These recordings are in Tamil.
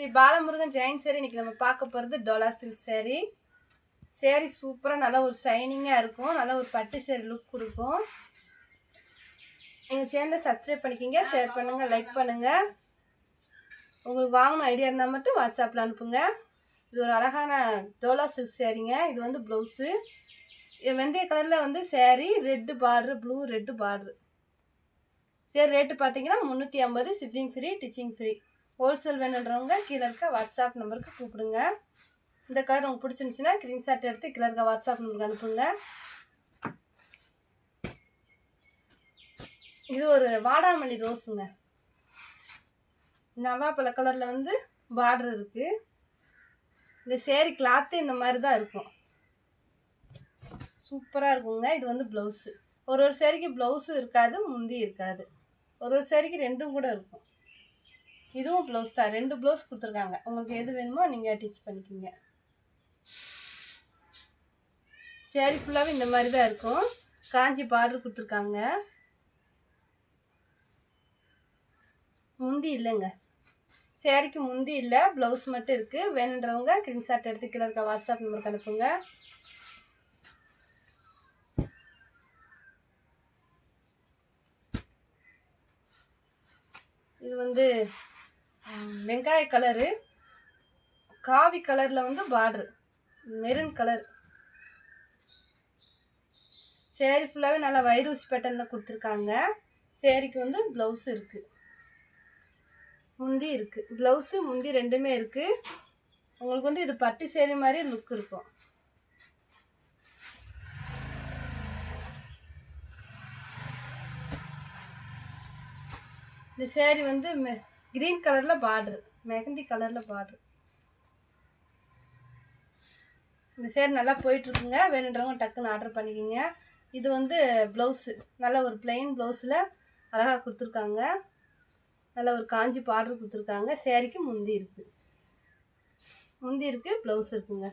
பாலமுருகன் ஜெயின் சேரீ இன்னைக்கு நம்ம பார்க்க போகிறது டோலா சில்க் சேரீ. சேரீ சூப்பராக நல்லா ஒரு ஷைனிங்காக இருக்கும், நல்லா ஒரு பட்டு சேரீ லுக் கொடுக்கும். எங்கள் சேனலை சப்ஸ்கிரைப் பண்ணிக்கிங்க, ஷேர் பண்ணுங்கள், லைக் பண்ணுங்கள். உங்களுக்கு வாங்கணும் ஐடியா இருந்தால் மட்டும் வாட்ஸ்அப்பில் அனுப்புங்க. இது ஒரு அழகான டோலா சில்க் சேரீங்க. இது வந்து ப்ளவுஸு வெந்தய கலரில் வந்து சேரீ, ரெட்டு பார்ட்ரு, ப்ளூ ரெட்டு பார்ட்ரு. சரி, ரேட்டு பார்த்தீங்கன்னா 350, shipping free, ditching free. Wholesale வேணுன்றவங்க கீழே இருக்க வாட்ஸ்அப் நம்பருக்கு கூப்பிடுங்க. இந்த கலர் உங்களுக்கு பிடிச்சிருந்துச்சுன்னா ஸ்க்ரீன்ஷாட் எடுத்து கீழே இருக்க வாட்ஸ்அப் நம்பருக்கு அனுப்புங்க. இது ஒரு வாடாமல்லி ரோஸுங்க. நவாப்பழ கலரில் வந்து பார்டர் இருக்குது. இந்த சேரீ கிளாத்து இந்த மாதிரி தான் இருக்கும், சூப்பராக இருக்குங்க. இது வந்து ப்ளவுஸு. ஒரு சேரீக்கு ப்ளவுஸு இருக்காது, முந்தி இருக்காது. ஒரு சேரீக்கு ரெண்டும் கூட இருக்கும். இதுவும் ப்ளவுஸ் தான், 2 ப்ளவுஸ் கொடுத்துருக்காங்க. உங்களுக்கு எது வேணுமோ நீங்கள் ஸ்டிச் பண்ணிக்கிங்க. சேரீ ஃபுல்லாகவே இந்த மாதிரி தான் இருக்கும். காஞ்சி பார்டர் கொடுத்துருக்காங்க. முந்தி இல்லைங்க, சேரீக்கு முந்தி இல்லை, ப்ளவுஸ் மட்டும் இருக்குது. வேணுன்றவங்க ஸ்க்ரீன்ஷாட் எடுத்து கீழே இருக்க வாட்ஸ்அப் நம்பருக்கு அனுப்புங்க. இது வந்து வெங்காய கலரு, காவி கலரில் வந்து பார்டரு, மெரூன் கலர். சேரீ ஃபுல்லாகவே நல்லா வைரூசி பேட்டர்னில் கொடுத்துருக்காங்க. சேரீக்கு வந்து ப்ளவுஸு இருக்குது, முந்தி இருக்குது. ப்ளவுஸு முந்தி ரெண்டுமே இருக்குது. உங்களுக்கு வந்து இது பட்டு சேரீ மாதிரி லுக் இருக்கும். இந்த சேரீ வந்து க்ரீன் கலரில் பார்டரு, மெஹந்தி கலரில் பார்டரு. இந்த சேரீ நல்லா போயிட்டுருக்குங்க. வேணுன்றவங்க டக்குன்னு ஆர்டர் பண்ணிக்கிங்க. இது வந்து ப்ளவுஸு, நல்ல ஒரு பிளெயின் ப்ளவுஸில் அழகாக கொடுத்துருக்காங்க. நல்ல ஒரு காஞ்சி பார்டர் கொடுத்துருக்காங்க. சேரீக்கு முந்தி இருக்குது, முந்தி இருக்குது, ப்ளவுஸ் இருக்குங்க.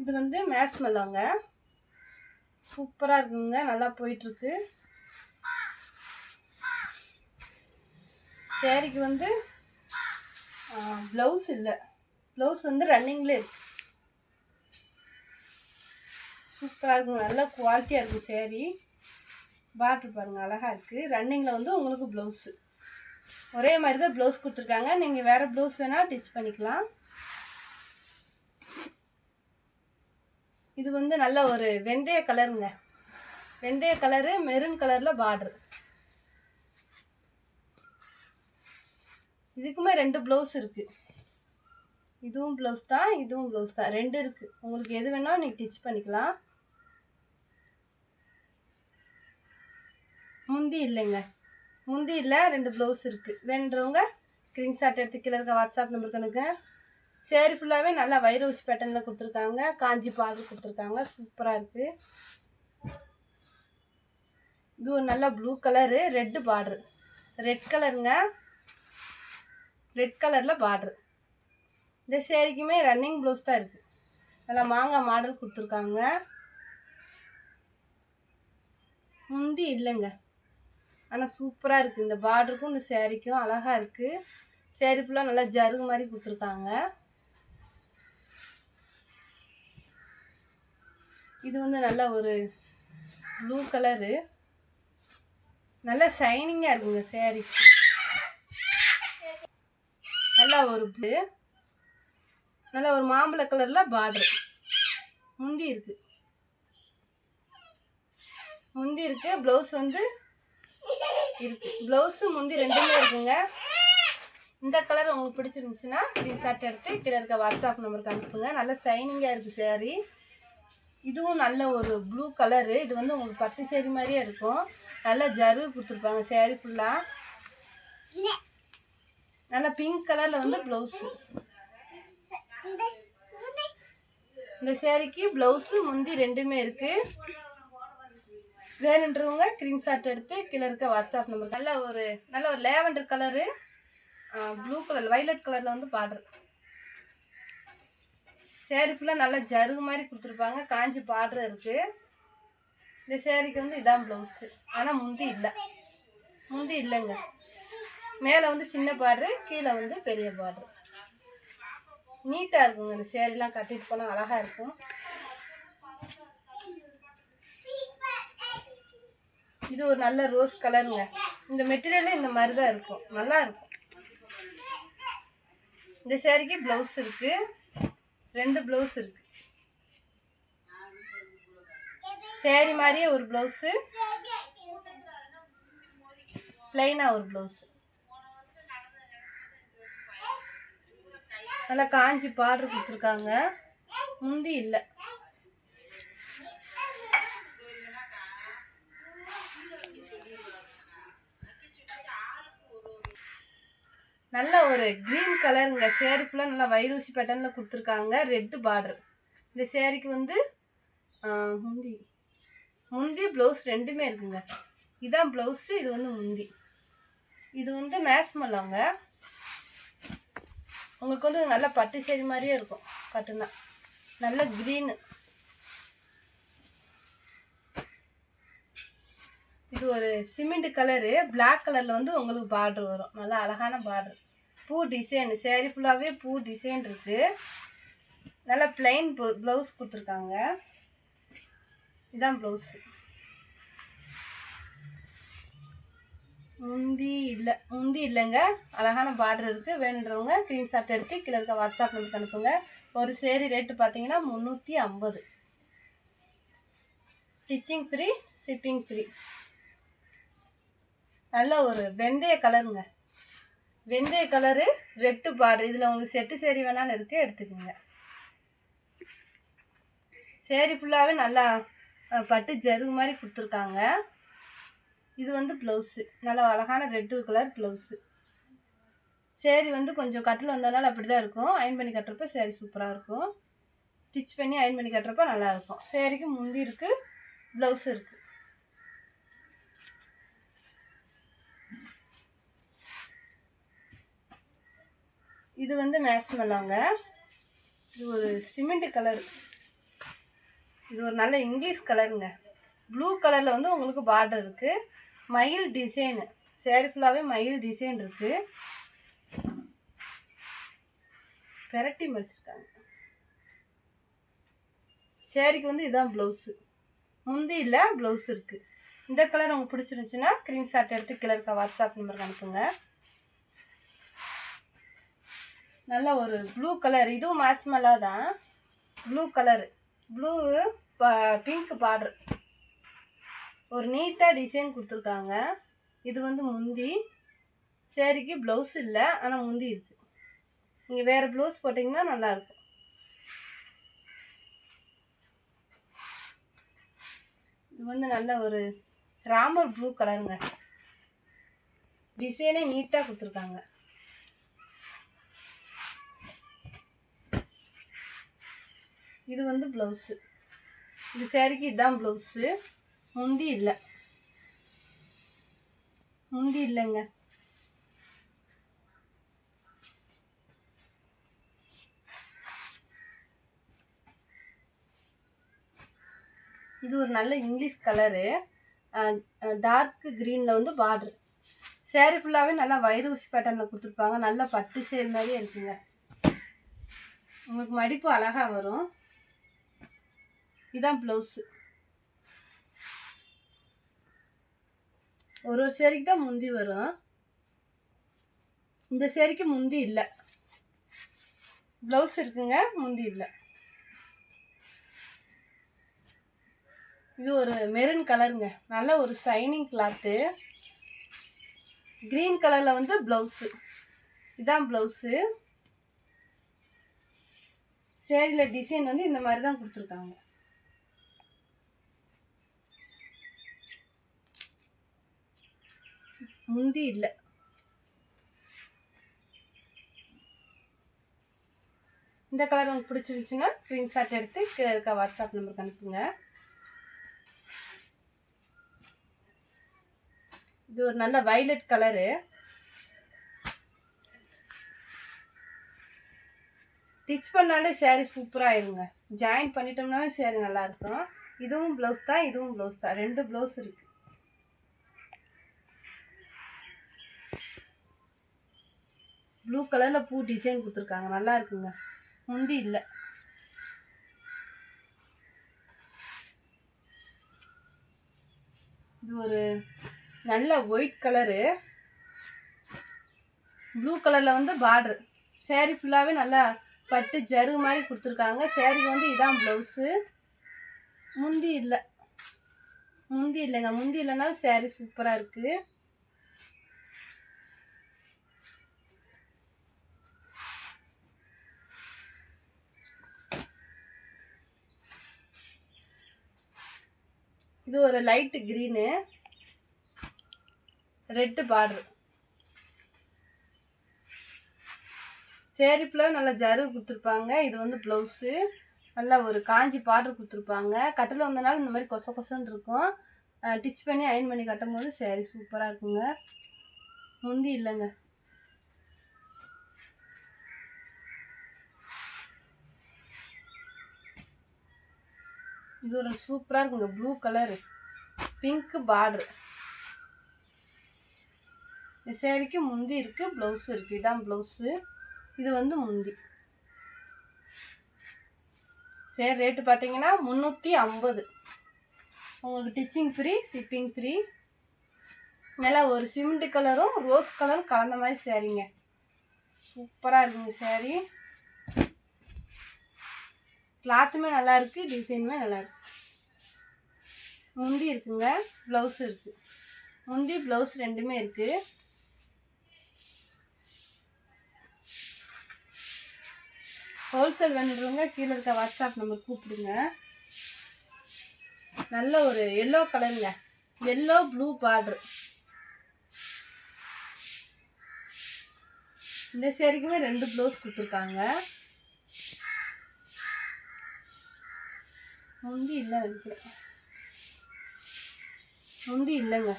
இது வந்து மேஸ் மெல்லோங்க, சூப்பராக இருக்குங்க, நல்லா போயிட்டுருக்கு. சேரீக்கு வந்து ப்ளவுஸ் இல்லை, ப்ளவுஸ் வந்து ரன்னிங்கில் இருக்கு. சூப்பராக இருக்குங்க, நல்லா குவாலிட்டியாக இருக்குது சேரீ. பார்டர் பாருங்கள், அழகாக இருக்குது. ரன்னிங்கில் வந்து உங்களுக்கு ப்ளவுஸு ஒரே மாதிரி தான் ப்ளவுஸ் கொடுத்துருக்காங்க. நீங்கள் வேறு ப்ளவுஸ் வேணால் ஸ்டிச் பண்ணிக்கலாம். இது வந்து நல்ல ஒரு வெந்தய கலருங்க, வெந்தய கலரு, மெரூன் கலரில் பார்டரு. இதுக்குமே 2 ப்ளவுஸ் இருக்குது. இதுவும் ப்ளவுஸ் தான், இதுவும் ப்ளவுஸ் தான், 2 இருக்குது. உங்களுக்கு எது வேணாலும் நீங்கள் ஸ்டிச் பண்ணிக்கலாம். முந்தி இல்லைங்க, முந்தி இல்லை, 2 ப்ளவுஸ் இருக்குது. வேணுன்றவங்க ஸ்க்ரீன்ஷாட் எடுத்து கீழே இருக்க வாட்ஸ்அப் நம்பருக்கு அனுப்புங்க. சேரீ ஃபுல்லாகவே நல்லா வைரோசி பேட்டர்னில் கொடுத்துருக்காங்க, காஞ்சி பார்டர் கொடுத்துருக்காங்க, சூப்பராக இருக்குது. இது ஒரு நல்ல blue colour, red border, red கலருங்க, ரெட் கலரில் பார்டரு. இந்த சேரீக்குமே ரன்னிங் ப்ளவுஸ் தான் இருக்குது. நல்லா மாங்காய் மாடல் கொடுத்துருக்காங்க. முந்தி இல்லைங்க, ஆனால் சூப்பராக இருக்குது. இந்த பார்டருக்கும் இந்த சேரீக்கும் அழகாக இருக்குது. சேரீ ஃபுல்லாக நல்லா ஜருகு மாதிரி கொடுத்துருக்காங்க. இது வந்து நல்ல ஒரு ப்ளூ கலரு, நல்லா ஷைனிங்காக இருக்குங்க சேரீ. நல்லா ஒரு ப்ளூ, நல்லா ஒரு மாம்பழ கலரில் பார்டரு. முந்தி இருக்குது, முந்தி இருக்குது, ப்ளவுஸ் வந்து இருக்குது. ப்ளவுஸு முந்தி ரெண்டுமே இருக்குங்க. இந்த கலர் உங்களுக்கு பிடிச்சிருந்துச்சுன்னா ஸ்க்ரீன்ஷாட் எடுத்து கீழே இருக்க வாட்ஸ்அப் நம்பருக்கு அனுப்புங்க. நல்லா ஷைனிங்காக இருக்குது சேரீ. இதுவும் நல்ல ஒரு ப்ளூ கலரு. இது வந்து உங்களுக்கு பட்டு சேரீ மாதிரியே இருக்கும். நல்லா ஜரு கொடுத்துருப்பாங்க சேரீ ஃபுல்லாக. நல்லா பிங்க் கலரில் வந்து ப்ளவுஸு. இந்த சேரீக்கு ப்ளவுஸு முந்தி ரெண்டுமே இருக்குது. வேணுன்றவங்க ஸ்க்ரீன்ஷாட் எடுத்து கீழே இருக்க வாட்ஸ்அப் நம்பர். நல்ல ஒரு lavender colour, blue colour, violet கலரில் வந்து பார்டர். சேரீ ஃபுல்லாக நல்லா ஜருகு மாதிரி கொடுத்துருப்பாங்க, காஞ்சி பார்டர் இருக்குது. இந்த சேரீக்கு வந்து இதான் ப்ளவுஸு. ஆனால் முந்தி இல்லைங்க. மேலே வந்து சின்ன பார்டரு, கீழே வந்து பெரிய பார்டரு. நீட்டாக இருக்குங்க. இந்த சேரீலாம் கட்டிட்டு போனால் அழகாக இருக்கும். இது ஒரு நல்ல ரோஸ் கலருங்க. இந்த மெட்டீரியலும் இந்த மாதிரி தான் இருக்கும், நல்லா இருக்கும். இந்த சேரீக்கு ப்ளவுஸ் இருக்குது, 2 ப்ளவுஸ் இருக்குது. சேரீ மாதிரியே ஒரு ப்ளவுஸு, ப்ளைனாக ஒரு ப்ளவுஸு. நல்லா காஞ்சி பார்டர் கொடுத்துருக்காங்க. முந்தி இல்லை. நல்ல ஒரு க்ரீன் கலருங்க. சேரீ ஃபுல்லாக நல்லா வைரூசி பேட்டர்னில் கொடுத்துருக்காங்க. Red border. இந்த சேரீக்கு வந்து முந்தி ப்ளவுஸ் 2மே இருக்குங்க. இதான் ப்ளவுஸு, இது வந்து முந்தி. இது வந்து மேட்ச் பண்ணலாங்க. உங்களுக்கு வந்து நல்ல பட்டு சேரீ மாதிரியே இருக்கும் கட்டுனா. நல்ல க்ரீனு. இது ஒரு சிமெண்ட் கலரு, பிளாக் கலரில் வந்து உங்களுக்கு பார்டர் வரும். நல்லா அழகான பார்டர். பூ டிசைன். சேரீ ஃபுல்லாகவே பூ டிசைன் இருக்குது. நல்லா ப்ளைன் ப்ளவுஸ் கொடுத்துருக்காங்க. இதான் ப்ளவுஸு. முந்தி இல்லைங்க. அழகான பார்டர் இருக்குது. வேணுன்றவங்க ஸ்க்ரீன்ஷாட் எடுத்து கீழே இருக்க வாட்ஸ்அப் நம்பருக்கு அனுப்புங்க. ஒரு சேரீ ரேட்டு பார்த்தீங்கன்னா 350. Stitching free, shipping free. நல்ல ஒரு வெந்தய கலருங்க. வெந்தய கலரு, ரெட்டு பார்டர். இதில் உங்களுக்கு செட்டு சேரீ வேணாலும் இருக்குது, எடுத்துக்கோங்க. சேரீ ஃபுல்லாகவே நல்லா பட்டு ஜருகு மாதிரி கொடுத்துருக்காங்க. இது வந்து ப்ளவுஸு. நல்லா அழகான ரெட்டு கலர் ப்ளவுஸு. சேரீ வந்து கொஞ்சம் கட்டில் வந்ததுனால அப்படி தான் இருக்கும். அயன் பண்ணி கட்டுறப்ப சேரீ சூப்பராக இருக்கும். ஸ்டிச் பண்ணி அயன் பண்ணி கட்டுறப்ப நல்லாயிருக்கும். சேரீக்கு முந்தி இருக்குது, ப்ளவுஸு இருக்குது. இது வந்து மேட்ச் பண்ணலாங்க. இது ஒரு சிமெண்ட் கலர். இது ஒரு நல்ல இங்கிலீஷ் கலருங்க. ப்ளூ கலரில் வந்து உங்களுக்கு பார்டர் இருக்குது. மயில் டிசைனு. சேரீ ஃபுல்லாகவே மயில் டிசைன் இருக்குது. பெரட்டி மடிச்சிருக்காங்க. சேரீக்கு வந்து இதுதான் ப்ளவுஸு. முந்தி இல்லை, ப்ளவுஸ் இருக்குது. இந்த கலர் உங்களுக்கு பிடிச்சிருந்துச்சுன்னா ஸ்க்ரீன்ஷாட் எடுத்து கீழே இருக்க வாட்ஸ்அப் நம்பருக்கு அனுப்புங்க. நல்ல ஒரு ப்ளூ கலர். இதுவும் மாஸ்மலா தான். Blue colour, blue pink border. ஒரு நீட்டாக டிசைன் கொடுத்துருக்காங்க. இது வந்து முந்தி. சேரீக்கு ப்ளவுஸ் இல்லை, ஆனால் முந்தி இருக்குது. நீங்கள் வேறு ப்ளவுஸ் போட்டிங்கன்னா நல்லாயிருக்கும். இது வந்து நல்ல ஒரு ராமர் ப்ளூ கலருங்க. டிசைனே நீட்டாக கொடுத்துருக்காங்க. இது வந்து ப்ளவுஸு. இந்த சேரீக்கு இதுதான் ப்ளவுஸு. முந்தி இல்லைங்க. இது ஒரு நல்ல இங்கிலீஷ் கலரு, டார்க் க்ரீனில் வந்து பார்டர். சேரீ ஃபுல்லாகவே நல்லா வைரூசி பேட்டர்னில் கொடுத்துருப்பாங்க. நல்ல பட்டு சேரீ மாதிரியே இருக்குங்க. உங்களுக்கு மடிப்பு அழகாக வரும். இதுதான் ப்ளவுஸு. ஒரு சேரீக்கு தான் முந்தி வரும். இந்த சேரீக்கு முந்தி இல்லை, ப்ளவுஸ் இருக்குங்க, முந்தி இல்லை. இது ஒரு மெரூன் கலருங்க. நல்ல ஒரு ஷைனிங் கிளாத்து. க்ரீன் கலரில் வந்து ப்ளவுஸு. இதுதான் ப்ளவுஸு. சேரீயில் டிசைன் வந்து இந்த மாதிரி தான் கொடுத்துருக்காங்க. முந்தி இல்லை. இந்த கலர் உங்களுக்கு பிடிச்சிருந்துச்சுன்னா ஸ்க்ரீன்ஷாட் எடுத்து கீழே இருக்க வாட்ஸ்அப் நம்பருக்கு அனுப்புங்க. இது ஒரு நல்ல வயலட் கலரு. ஸ்டிச் பண்ணாலே சேரீ சூப்பராக ஆயிருங்க. ஜாயின் பண்ணிட்டோம்னாவே சேரீ நல்லாயிருக்கும். இதுவும் ப்ளவுஸ் தான், இதுவும் ப்ளவுஸ் தான், 2 ப்ளவுஸ் இருக்குது. ப்ளூ கலரில் பூ டிசைன் கொடுத்துருக்காங்க, நல்லா இருக்குங்க. முந்தி இல்லை. இது ஒரு நல்ல ஒயிட் கலரு, ப்ளூ கலரில் வந்து பார்டர். சேரீ ஃபுல்லாகவே நல்லா பட்டு ஜரு மாதிரி கொடுத்துருக்காங்க. சேரீக்கு வந்து இதான் ப்ளவுஸு. முந்தி இல்லை, முந்தி இல்லைங்க. முந்தி இல்லைனாலும் சேரீ சூப்பராக இருக்குது. இது ஒரு light green, red border. Sari ஃபுல்லாக நல்லா ஜரு கொடுத்துருப்பாங்க. இது வந்து ப்ளவுஸு. நல்லா ஒரு காஞ்சி பார்டர் கொடுத்துருப்பாங்க. கட்டில் வந்தனால இந்த மாதிரி கொச கொசன்னு இருக்கும். டிச் பண்ணி அயன் பண்ணி கட்டும் போது சேரீ சூப்பராக இருக்குங்க. முந்தி இல்லைங்க. இது ஒரு சூப்பராக இருக்குங்க. Blue colour, pink border. இந்த சேரீக்கு முந்தி இருக்குது, ப்ளவுஸு இருக்குது. இதான் ப்ளவுஸு, இது வந்து முந்தி. சரி, ரேட்டு பார்த்தீங்கன்னா 350. உங்களுக்கு டிச்சிங் ஃப்ரீ, ஷிப்பிங் ஃப்ரீ. நல்லா ஒரு சிமெண்ட் கலரும் ரோஸ் கலரும் கலந்த மாதிரி சேரீங்க. சூப்பராக இருக்குங்க சேரீ. கிளாத்துமே நல்லா இருக்குது, டிசைனுமே நல்லா இருக்குது. முந்தி இருக்குங்க, ப்ளவுஸ் இருக்குது. முந்தி ப்ளவுஸ் ரெண்டுமே இருக்குது. ஹோல்சேல் வேணுன்றவங்க கீழே இருக்க வாட்ஸ்அப் நம்பர் கூப்பிடுங்க. நல்ல ஒரு எல்லோ கலருங்க, எல்லோ ப்ளூ பார்டர். இந்த சேரீக்குமே 2 ப்ளவுஸ் கொடுத்துருக்காங்க. முந்தி இல்லை, முந்தி இல்லைங்க.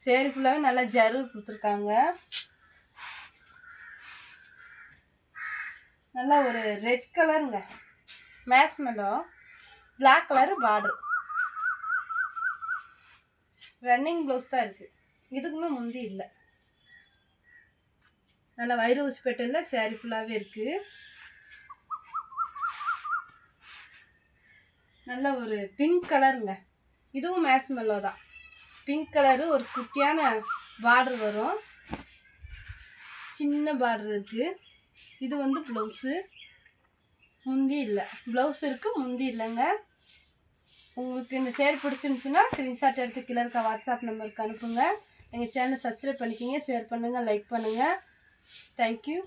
சேரீ ஃபுல்லாகவே நல்லா ஜரு கொடுத்துருக்காங்க. நல்லா ஒரு ரெட் கலருங்க, marshmallow, black colour border. Running blouse தான் இருக்குது. இதுக்குமே முந்தி இல்லை. நல்லா வயிறு ஊசி பேட்டர்னில் சேரீ ஃபுல்லாகவே இருக்குது. நல்ல ஒரு பிங்க் கலருங்க. இதுவும் மேஸ்மெல்லோ தான். பிங்க் கலரு, ஒரு குட்டியான பார்டர் வரும், சின்ன பார்டர் இருக்குது. இது வந்து ப்ளவுஸு. முந்தி இல்லை, ப்ளவுஸ் இருக்குது, முந்தி இல்லைங்க. உங்களுக்கு இந்த சேரீ பிடிச்சிருந்துச்சுன்னா ஸ்க்ரீன்ஷாட் எடுத்து கீழே இருக்க வாட்ஸ்அப் நம்பருக்கு அனுப்புங்க. எங்கள் சேனலை சப்ஸ்கிரைப் பண்ணிக்கிங்க, ஷேர் பண்ணுங்கள், லைக் பண்ணுங்கள். தேங்க்யூ.